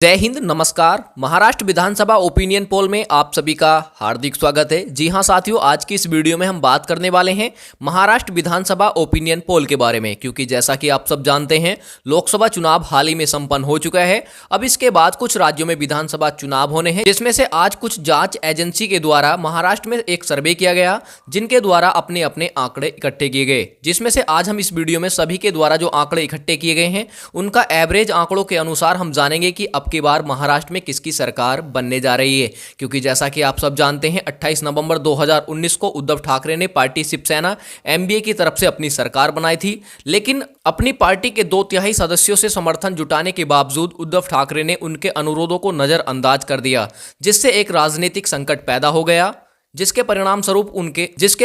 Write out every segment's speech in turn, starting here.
जय हिंद, नमस्कार। महाराष्ट्र विधानसभा opinion poll में आप सभी का हार्दिक स्वागत है। जी हां साथियों, आज की इस वीडियो में हम बात करने वाले हैं महाराष्ट्र विधानसभा ओपिनियन पोल के बारे में, क्योंकि जैसा कि आप सब जानते हैं लोकसभा चुनाव हाल ही में संपन्न हो चुका है। अब इसके बाद कुछ राज्यों में विधानसभा चुनाव होने हैं, जिसमें से आज कुछ जांच एजेंसी के द्वारा महाराष्ट्र में एक सर्वे किया गया, जिनके द्वारा अपने अपने आंकड़े इकट्ठे किए गए, जिसमें से आज हम इस वीडियो में सभी के द्वारा जो आंकड़े इकट्ठे किए गए हैं उनका एवरेज आंकड़ों के अनुसार हम जानेंगे कि अब की बार महाराष्ट्र में किसकी सरकार बनने जा रही है। क्योंकि जैसा कि आप सब जानते हैं 28 नवंबर 2019 को उद्धव ठाकरे ने पार्टी शिवसेना एमबीए की तरफ से अपनी सरकार बनाई थी, लेकिन अपनी पार्टी के 2/3 सदस्यों से समर्थन जुटाने के बावजूद उद्धव ठाकरे ने उनके अनुरोधों को नजरअंदाज कर दिया, जिससे एक राजनीतिक संकट पैदा हो गया, जिसके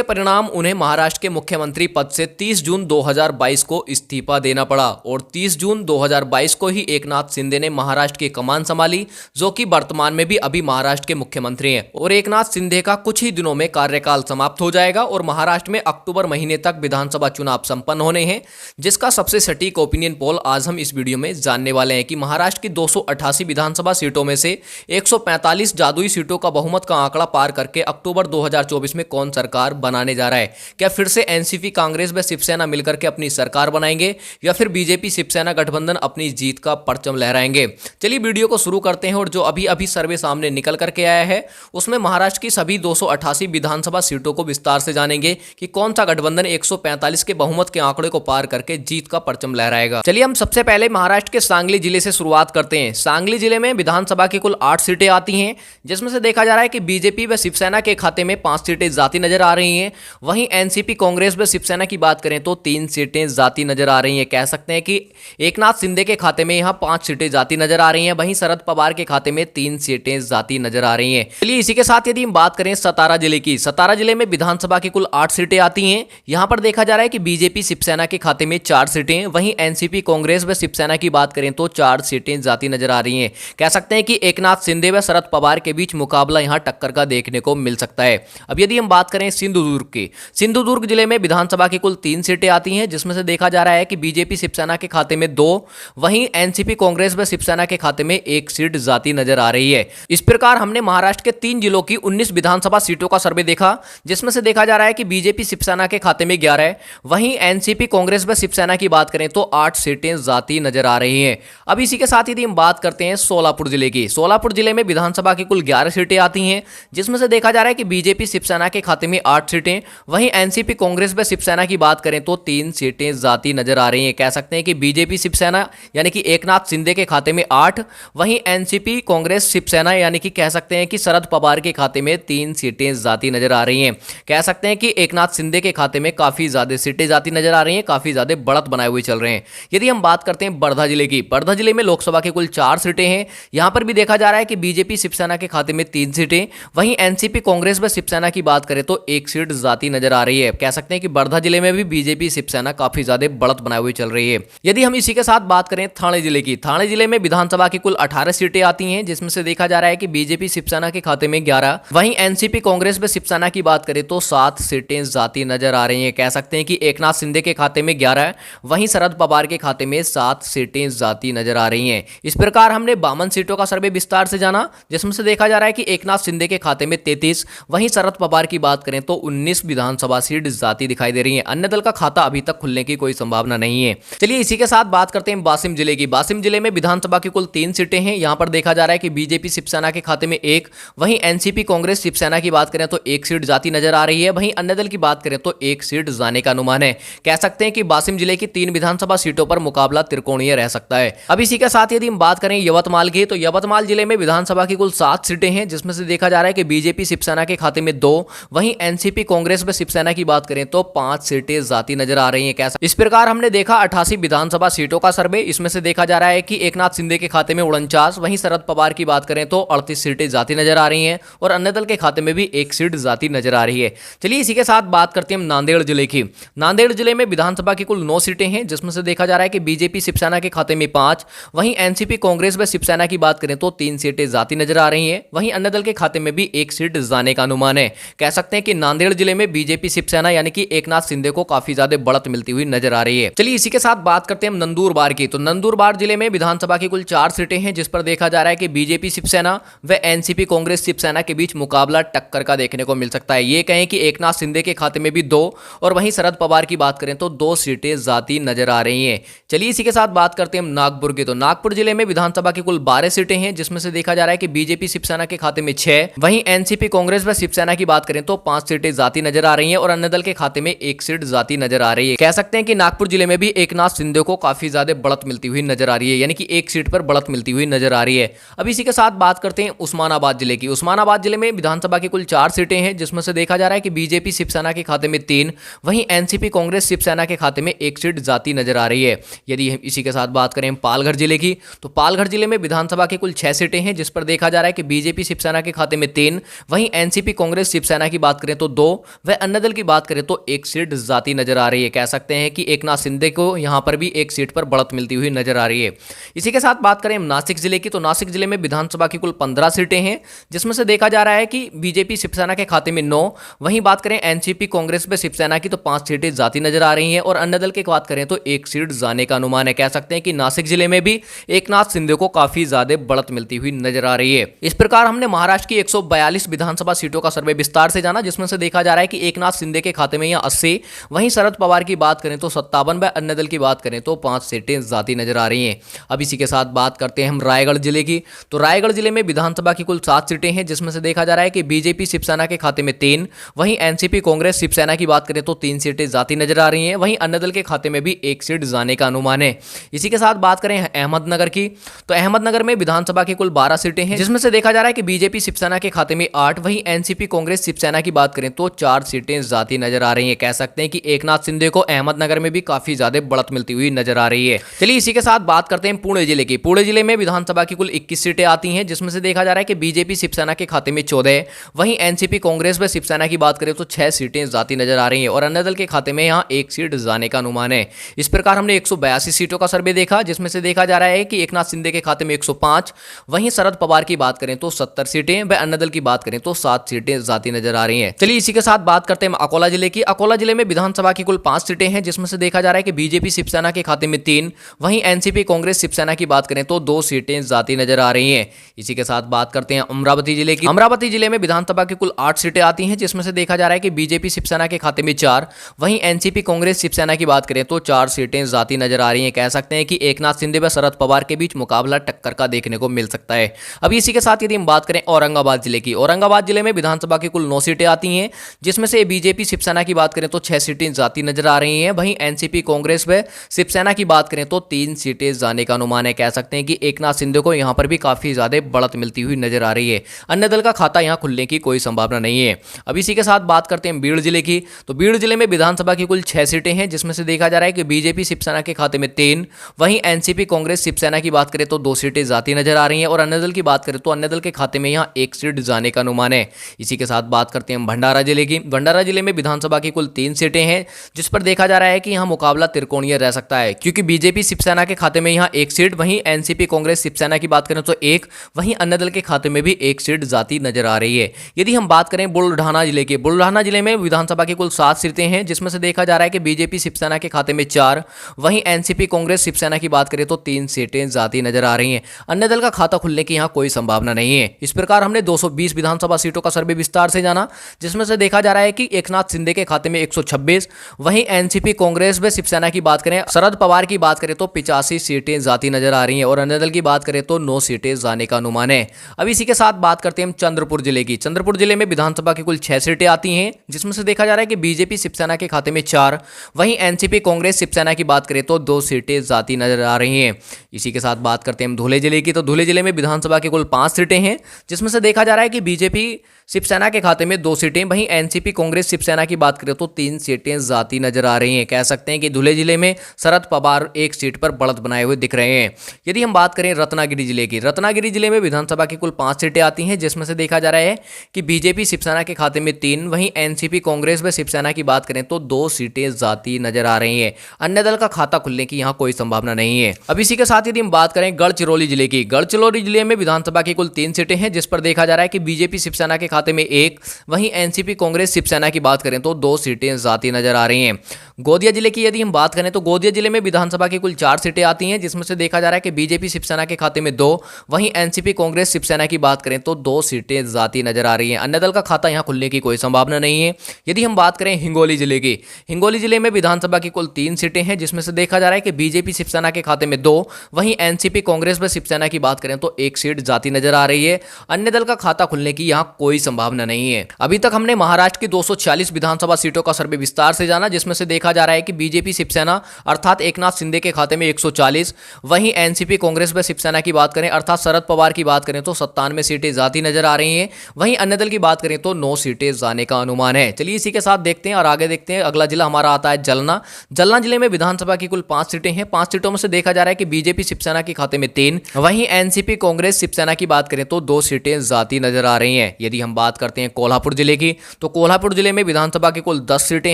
परिणाम उन्हें महाराष्ट्र के मुख्यमंत्री पद से 30 जून 2022 को इस्तीफा देना पड़ा और 30 जून 2022 को ही एकनाथ शिंदे ने महाराष्ट्र की कमान संभाली, जो कि वर्तमान में भी अभी महाराष्ट्र के मुख्यमंत्री हैं। और एकनाथ शिंदे का कुछ ही दिनों में कार्यकाल समाप्त हो जाएगा और महाराष्ट्र में अक्टूबर महीने तक विधानसभा चुनाव संपन्न होने हैं, जिसका सबसे सटीक ओपिनियन पोल आज हम इस वीडियो में जानने वाले हैं कि महाराष्ट्र की 288 विधानसभा सीटों में से 145 जादुई सीटों का बहुमत का आंकड़ा पार करके अक्टूबर 2024 में कौन सरकार बनाने जा रहा है। क्या फिर से एनसीपी, कांग्रेस व शिवसेना मिलकर के अपनी सरकार बनाएंगे या फिर बीजेपी शिवसेना गठबंधन अपनी जीत का परचम लहराएंगे। चलिए वीडियो को शुरू करते हैं। और जो अभी अभी सर्वे सामने निकल करके आया है उसमें महाराष्ट्र की सभी 288 विधानसभा सीटों को विस्तार से जानेंगे कि कौन सा गठबंधन 145 के बहुमत के आंकड़े को पार करके जीत का परचम लहराएगा। चलिए हम सबसे पहले महाराष्ट्र के सांगली जिले से शुरुआत करते हैं। सांगली जिले में विधानसभा की कुल 8 सीटें आती हैं, जिसमें से देखा जा रहा है कि बीजेपी व शिवसेना के खाते में 5 सीटें जाती नजर आ रही हैं। वहीं एनसीपी, कांग्रेस व शिवसेना की बात करें तो 3 सीटें जाती नजर आ रही हैं। कह सकते हैं कि एकनाथ शिंदे के खाते में यहां 5 सीटें जाती नजर आ रही हैं, वहीं शरद पवार के खाते में 3 सीटें जाती नजर आ रही हैं। चलिए इसी के साथ यदि हम बात करें सतारा जिले की, सतारा जिले में विधानसभा की कुल 8 सीटें आती हैं। यहां पर देखा जा रहा है कि बीजेपी शिवसेना के खाते में 4 सीटें, वहीं एनसीपी, कांग्रेस व शिवसेना की बात करें तो 4 सीटें जाती नजर आ रही हैं। कह सकते हैं कि एकनाथ शिंदे व शरद पवार के बीच मुकाबला यहां टक्कर का देखने को मिल सकता है। अब यदि हम बात करें सिंधुदुर्ग की, सिंधुदुर्ग जिले में विधानसभा की कुल 3 सीटें आती हैं, जिसमें से देखा जा रहा है कि बीजेपी शिवसेना के खाते में 2, वहीं एनसीपी, कांग्रेस व शिवसेना के खाते में 1 सीट जाती नजर आ रही है। इस प्रकार हमने महाराष्ट्र के 3 जिलों की 19 विधानसभा सीटों का सर्वे देखा, जिसमें से देखा जा रहा है कि बीजेपी शिवसेना के खाते में 11, वहीं एनसीपी, कांग्रेस व शिवसेना की बात करें तो 8 सीटें जाती नजर आ रही हैं। अब इसी के साथ यदि हम बात करते हैं सोलापुर जिले की, सोलापुर जिले में विधानसभा की कुल 11 सीटें आती हैं, जिसमें से देखा जा रहा है कि बीजेपी शिवसेना के खाते में 8 सीटें, वहीं एनसीपी, कांग्रेस व शिवसेना की बात करें तो 3 सीटें जाती नजर आ रही हैं। कह सकते हैं कि बीजेपी शिवसेना यानी कि एकनाथ शिंदे के खाते में 8, वहीं एनसीपी, कांग्रेस, शिवसेना यानी कि कह सकते हैं कि शरद पवार के खाते में 3 सीटें जाती नजर आ रही हैं। कह सकते हैं कि एकनाथ शिंदे के खाते में काफी ज्यादा सीटें जाती नजर आ रही हैं, काफी ज्यादा बढ़त बनाए हुए चल रहे हैं। यदि हम बात करते हैं वर्धा जिले की, वर्धा जिले में लोकसभा के कुल 4 सीटें हैं। यहां पर भी देखा जा रहा है कि बीजेपी शिवसेना के खाते में 3 सीटें, वहीं एनसीपी, कांग्रेस व शिवसेना की बात करें तो 1 सीट जाती नजर आ रही है। कह सकते हैं कि वर्धा जिले में भी बीजेपी शिवसेना काफी ज्यादा बढ़त बनाए हुए चल रही है। यदि हम इसी के साथ बात करें थाने जिले की, थाने जिले में विधानसभा की कुल 18 सीटें आती हैं, जिसमें से देखा जा रहा है कि बीजेपी शिवसेना के खाते में 11, वहीं एनसीपी, कांग्रेस व शिवसेना की बात करें तो 7 सीटें जाती नजर आ रही हैं। कह सकते हैं कि एकनाथ शिंदे के खाते में 11, वहीं शरद पवार के खाते में 7 सीटें जाती नजर आ रही हैं। इस प्रकार हमने 52 सीटों का सर्वे विस्तार से जाना, जिसमें से देखा जा रहा है कि एकनाथ शिंदे के खाते में 33, वहीं शरद पवार की बात करें तो 19 विधानसभा सीट जाती दिखाई दे रही है। अन्य दल का खाता अभी तक खुलने की कोई संभावना नहीं है। चलिए इसी के साथ बात करते हैं वाशिम जिले की, वाशिम जिले में विधानसभा की कुल 3 सीटें हैं। यहां पर देखा जा रहा है कि बीजेपी शिवसेना के खाते में 1, वहीं एनसीपी, कांग्रेस, शिवसेना की बात करें तो 1 सीट जाती नजर आ रही है, वहीं अन्य दल की बात करें तो 1 सीट जाने का अनुमान है। कह सकते हैं कि वाशिम जिले की 3 विधानसभा सीटों पर मुकाबला त्रिकोणीय रह सकता है। अब इसी के साथ यदि हम बात करें यवतमाल की, तो यवतमाल जिले में विधानसभा की कुल 7 सीटें हैं, जिसमें से देखा जा रहा है कि बीजेपी शिवसेना के खाते में 2, वहीं एनसीपी, कांग्रेस व शिवसेना की बात करें तो 5 सीटें जाती नजर आ रही हैं। कैसा इस प्रकार हमने देखा 88 विधानसभा सीटों का सर्वे। इसमें से देखा जा रहा है कि एकनाथ शिंदे के खाते में 49, वहीं शरद पवार की बात करें तो 38 सीटें जाती नजर आ रही हैं और अन्य दल के खाते में भी 1 सीट जाती नजर आ रही है। चलिए इसी के साथ बात करते हैं नांदेड़ जिले की, नांदेड़ जिले में विधानसभा की कुल 9 सीटें हैं, जिसमें से देखा जा रहा है कि बीजेपी शिवसेना के खाते में 5, वहीं एनसीपी, कांग्रेस व शिवसेना की बात करें तो 3 सीटें जाती नजर आ रही हैं, वहीं अन्य दल के खाते में भी 1 सीट जाने जाने का अनुमान है। कह सकते हैं कि नांदेड़ जिले में बीजेपी शिवसेना यानी कि एकनाथ शिंदे को काफी ज्यादा बढ़त मिलती हुई नजर आ रही है। चलिए इसी के साथ बात करते हैं हम नंदुरबार की। तो नंदुरबार जिले में विधानसभा की कुल 4 सीटें हैं, जिस पर देखा जा रहा है कि बीजेपी शिवसेना व एनसीपी कांग्रेस शिवसेना के बीच मुकाबला टक्कर का देखने को मिल सकता है। ये कहें कि एकनाथ शिंदे के खाते में भी 2 और वहीं शरद पवार की बात करें तो 2 सीटें जाती नजर आ रही हैं। चलिए इसी के साथ बात करते हैं हम नागपुर की। तो नागपुर जिले में विधानसभा की कुल 12 सीटें हैं, जिसमें से देखा जा रहा है कि बीजेपी शिवसेना के खाते में 6, वहीं एनसीपी कांग्रेस व शिवसेना की बात करें तो 5 सीटें जाती नजर आ रही हैं और अन्य दल के खाते में 1 सीट जाती नजर आ रही है। कह सकते हैं कि नागपुर जिले में भी एकनाथ शिंदे को काफी ज्यादा बढ़त मिलती हुई नजर आ रही है, यानी कि 1 सीट पर बढ़त मिलती हुई नजर आ रही है। अब इसी के साथ बात करते हैं उस्मानाबाद जिले की। उस्मानाबाद जिले में विधानसभा की कुल 4 सीटें हैं, जिसमें से देखा जा रहा है कि बीजेपी शिवसेना के खाते में 3, वहीं एनसीपी कांग्रेस शिवसेना के खाते में 1 सीट जाती नजर आ रही है। यदि हम इसी के साथ बात करें पालघर जिले की, तो पालघर जिले में विधानसभा की कुल 6 सीटें हैं, जिस पर देखा जा रहा है कि बीजेपी शिवसेना के खाते में 3, वहीं एनसीपी कांग्रेस शिवसेना की बात करें तो 2, व अन्य दल की बात करें तो 1 सीट जाती नजर आ रही है। कह सकते हैं कि एकनाथ शिंदे को यहां पर भी 1 सीट पर बढ़त मिलती हुई नजर आ रही है। इसी के साथ बात करें नासिक जिले की। तो नासिक जिले में विधानसभा की कुल 15 सीटें हैं, जिसमें से देखा जा रहा है कि बीजेपी शिवसेना के खाते में 9, वहीं बात करें एनसीपी कांग्रेस व शिवसेना की तो 5 सीटें जाती नजर आ रही हैं और अन्य दल की बात करें तो 1 सीट जाने का अनुमान है। कह सकते हैं कि नासिक जिले में भी एकनाथ शिंदे को काफी ज्यादा बढ़त मिलती हुई नजर आ रही है। इस प्रकार हमने महाराष्ट्र की 142 विधानसभा सीटों का सर्वे विस्तार से जाना, जिसमें से देखा जा रहा है कि एकनाथ शिंदे के खाते में यहां 80, वहीं शरद पवार की बात करें तो 57 व अन्य दल की बात करें तो 5 सीटें जाती नजर आ रही हैं। अब इसी के साथ बात करते हैं हम रायगढ़ जिले की। तो रायगढ़ जिले में विधानसभा की कुल 7 सीटें हैं, जिसमें से देखा जा रहा है कि बीजेपी शिवसेना के खाते में 3, वहीं एनसीपी कांग्रेस शिवसेना की बात करें तो 3 सीटें जाती नजर आ रही हैं, वहीं अन्य दल के खाते में भी 1 सीट जाने का अनुमान है। इसी के साथ बात करें अहमदनगर की। तो अहमदनगर में विधानसभा की कुल 12 सीटें हैं, जिसमें से देखा जा रहा है कि बीजेपी शिवसेना के खाते में 8, वहीं एनसीपी कांग्रेस शिवसेना की बात करें तो 4 सीटें जाती नजर आ रही हैं। कह सकते हैं कि एकनाथ शिंदे को अहमदनगर में भी काफी ज्यादा बढ़त मिलती हुई नजर आ रही है। चलिए इसी के साथ बात करते हैं पुणे जिले की। पुणे जिले में विधानसभा की कुल 21 सीटें आती हैं, जिसमें से देखा जा रहा है कि बीजेपी शिवसेना के खाते में 14, वहीं एनसीपी कांग्रेस व शिवसेना की बात करें तो 6 सीटें जाती नजर आ रही हैं और अन्य दल के खाते में यहां 1 सीट जाने का अनुमान है। इस प्रकार हमने 182 सीटों का सर्वे देखा, जिसमें से देखा जा रहा है कि एकनाथ शिंदे के खाते में 105, वहीं शरद पवार की बात करें तो 70 सीटें व अन्य दल की बात करें तो 7 सीटें जाती नजर आ रही हैं। चलिए इसी के साथ बात करते हैं अकोला जिले की। अकोला जिले में विधानसभा की कुल 5 सीटें हैं, जिसमें से देखा जा रहा है कि बीजेपी शिवसेना के खाते में 3, वहीं एनसीपी कांग्रेस शिवसेना की बात करें तो 2 सीटें जाती नजर आ रही हैं। इसी के साथ बात करते हैं अमरावती जिले की। अमरावती जिले में विधानसभा की कुल 8 सीटें आती हैं, जिसमें से देखा जा रहा है कि बीजेपी शिवसेना के खाते में 4, वहीं एनसीपी कांग्रेस शिवसेना की बात करें तो 4 सीटें जाती नजर आ रही हैं। कह सकते हैं कि एकनाथ शिंदे व शरद पवार के बीच मुकाबला टक्कर का देखने को मिल सकता है। अब इसी के साथ यदि हम बात करें औरंगाबाद जिले की। औरंगाबाद जिले में विधानसभा की कुल 9 सीटें आती हैं, जिसमें से बीजेपी शिवसेना की बात करें तो 6 सीटें जाती नजर आ रही हैं, वहीं एनसीपी कांग्रेस व शिवसेना की बात करें तो 3 सीटें जाने का अनुमान है। कह सकते हैं कि एकनाथ शिंदे को यहां पर भी काफी ज्यादा बढ़त मिलती हुई नजर आ रही है। अन्य दल का खाता यहां खुलने की कोई संभावना नहीं है। अब इसी के साथ बात करते हैं बीड़ जिले की। तो बीड़ जिले में विधानसभा की कुल 6 सीटें हैं, जिसमें से देखा जा रहा है कि बीजेपी शिवसेना के खाते में 3, वहीं एनसीपी कांग्रेस शिवसेना की बात करें तो 2 सीटें जाती नजर आ रही हैं और अन्य दल की बात करें तो अन्य दल के खाते में यहां 1 सीट जाने का अनुमान है। इसी के साथ बात करते हैं भंडारा जिले की। भंडारा जिले में विधानसभा की कुल 3 सीटें हैं, जिस पर देखा जा रहा है कि यहां मुकाबला त्रिकोणीय रह सकता है, क्योंकि बीजेपी शिवसेना के खाते में यहां 1 सीट, वहीं एनसीपी कांग्रेस शिवसेना की बात करें तो 1, वहीं अन्य दल के खाते में भी 1 सीट जाती नजर आ रही है। यदि हम बात करें बुल्ढाना जिले की। बुल्ढाना जिले में विधानसभा की कुल 7 सीटें हैं, जिसमें से देखा जा रहा है कि बीजेपी शिवसेना के खाते में 4, वहीं एनसीपी कांग्रेस शिवसेना की बात करें तो 3 सीटें जाती नजर आ रही हैं। अन्य दल का खाता खुलने की यहां कोई संभावना नहीं है। इस प्रकार हमने 220 विधानसभा सीटों का सर्वे विस्तार से जाना, जिसमें से देखा जा रहा है कि एकनाथ शिंदे के खाते में 126, वहीं एनसीपी कांग्रेस व शिवसेना की बात करें, शरद पवार की बात करें तो 85 सीटें जाती नजर आ रही हैं और अन्य दल की बात करें तो 9 सीटें जाने का अनुमान है। अब इसी के साथ बात करते हैं हम चंद्रपुर जिले की। चंद्रपुर जिले में विधानसभा की कुल 6 सीटें आती हैं, जिसमें से देखा जा रहा है कि बीजेपी शिवसेना के खाते में 4, वहीं एनसीपी कांग्रेस शिवसेना की बात करें तो 2 सीटें जाती नजर आ रही हैं। इसी के साथ बात करते हैं हम धुले जिले की। तो धुले जिले में विधानसभा की कुल 5 सीटें हैं, जिसमें से देखा जा रहा है कि बीजेपी शिवसेना के खाते में 2 सीटें, वहीं एनसीपी कांग्रेस शिवसेना की बात करें तो 3 सीटें जाती नजर आ रही हैं। कह सकते हैं कि धुले जिले में शरद पवार 1 सीट पर बढ़त बनाए हुए दिख रहे हैं। यदि हम बात करें रत्नागिरी जिले की। रत्नागिरी जिले में विधानसभा की कुल 5 सीटें आती हैं, जिसमें से देखा जा रहा है कि बीजेपी शिवसेना के खाते में 3, वहीं एनसीपी कांग्रेस व शिवसेना की बात करें तो 2 सीटें जाती नजर आ रही हैं। अन्य दल का खाता खुलने की यहां कोई संभावना नहीं है। अब इसी के साथ यदि हम बात करें गढ़चिरौली जिले की। गढ़चिरौली जिले में विधानसभा की कुल 3 सीटें हैं, जिस पर देखा जा रहा है कि बीजेपी शिवसेना के खाते खाते में 1, वहीं एनसीपी कांग्रेस शिवसेना की बात करें तो 2 सीटें जाती नजर आ रही हैं। गोंदिया जिले की यदि हम बात करें तो गोंदिया जिले में विधानसभा की कुल 4 सीटें आती हैं, जिसमें से देखा जा रहा है कि बीजेपी शिवसेना के खाते में 2, वहीं एनसीपी कांग्रेस शिवसेना की बात करें तो 2 सीटें जाती नजर आ रही हैं। अन्य दल का खाता यहां खुलने की कोई संभावना नहीं है। यदि हम बात करें हिंगोली जिले की, हिंगोली जिले में विधानसभा की कुल 3 सीटें हैं, जिसमें से देखा जा रहा है कि बीजेपी शिवसेना के खाते में 2, वहीं एनसीपी कांग्रेस व शिवसेना की बात करें तो 1 सीट जाती नजर आ रही है। अन्य दल का खाता खुलने की यहां कोई संभावना नहीं है। अभी तक हमने महाराष्ट्र की 240 विधानसभा सीटों का सर्वे विस्तार से जाना, जिसमें से देखा जा रहा है कि बीजेपी शिवसेना अर्थात एकनाथ शिंदे के खाते में 140, वहीं एनसीपी कांग्रेस व शिवसेना की बात करें अर्थात शरद पवार की बात करें तो 97 सीटें जाती नजर आ रही हैं। वहीं अन्य दल की बात करें तो 9 सीटें जाने का अनुमान है। चलिए इसी के साथ देखते हैं और आगे देखते हैं। अगला जिला हमारा आता है जलना। जलना जिले में विधानसभा की कुल 5 सीटें हैं। 5 सीटों में से देखा जा रहा है कि बीजेपी शिवसेना के खाते में 3, वहीं एनसीपी कांग्रेस शिवसेना की बात करें तो 2 सीटें जाती नजर आ रही हैं। यदि हम बात करते हैं कोल्हापुर जिले की, तो कोल्हापुर जिले में विधानसभा की कुल 10 सीटें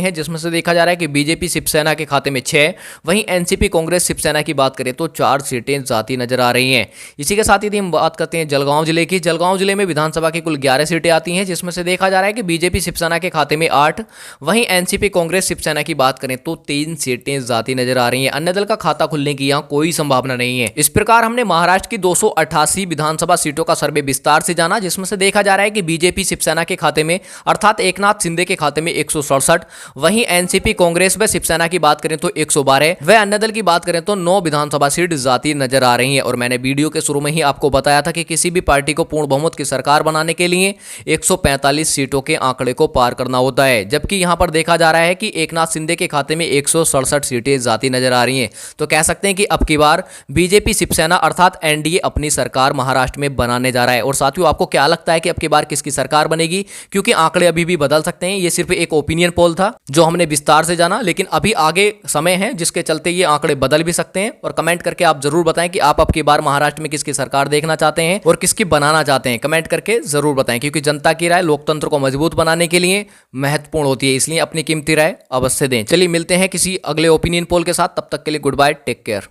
हैं, जिसमें से देखा जा रहा है कि बीजेपी शिवसेना के खाते में 6, वहीं एनसीपी कांग्रेस शिवसेना की बात करें तो 4 सीटें जाती नजर आ रही हैं। इसी के साथ यदि हम बात करते हैं जलगांव जिले की, जलगांव जिले में विधानसभा की कुल 11 सीटें आती हैं, जिसमें से देखा जा रहा है कि बीजेपी शिवसेना के खाते में 8, वहीं एनसीपी कांग्रेस शिवसेना की बात करें तो 3 सीटें जाती नजर आ रही हैं। अन्य दल का खाता खुलने की यहां कोई संभावना नहीं है। इस प्रकार हमने महाराष्ट्र की 288 विधानसभा सीटों का सर्वे विस्तार से जाना, जिसमें से देखा जा रहा है कि बीजेपी शिवसेना के खाते में अर्थात एकनाथ शिंदे के खाते में 167, वहीं एनसीपी कांग्रेस व शिवसेना की बात करें तो 112, व अन्य दल की बात करें तो 9 विधानसभा सीट जाती नजर आ रही हैं। और मैंने वीडियो के शुरू में ही आपको बताया था कि किसी भी पार्टी को पूर्ण बहुमत की सरकार बनाने के लिए 145 सीटों के आंकड़े को पार करना होता है, जबकि यहां पर देखा जा रहा है कि एकनाथ शिंदे के खाते में 167 सीटें जाती नजर आ रही हैं। तो कह सकते हैं कि अब की बार बीजेपी शिवसेना अर्थात एनडीए अपनी सरकार महाराष्ट्र में बनाने जा रहा है। और साथियों, आपको क्या लगता है कि अब की बार किसकी सरकार बनेगी? क्योंकि आंकड़े अभी भी बदल सकते हैं। ये सिर्फ एक ओपिनियन पोल था जो हमने विस्तार से जाना, लेकिन अभी आगे समय है जिसके चलते ये आंकड़े बदल भी सकते हैं। और कमेंट करके आप जरूर बताएं कि आप अब की बार महाराष्ट्र में किसकी सरकार देखना चाहते हैं और किसकी बनाना चाहते हैं। कमेंट करके जरूर बताएं, क्योंकि जनता की राय लोकतंत्र को मजबूत बनाने के लिए महत्वपूर्ण होती है, इसलिए अपनी कीमती राय अवश्य दें। चलिए मिलते हैं किसी अगले ओपिनियन पोल के साथ, तब तक के लिए गुड बाय, टेक केयर।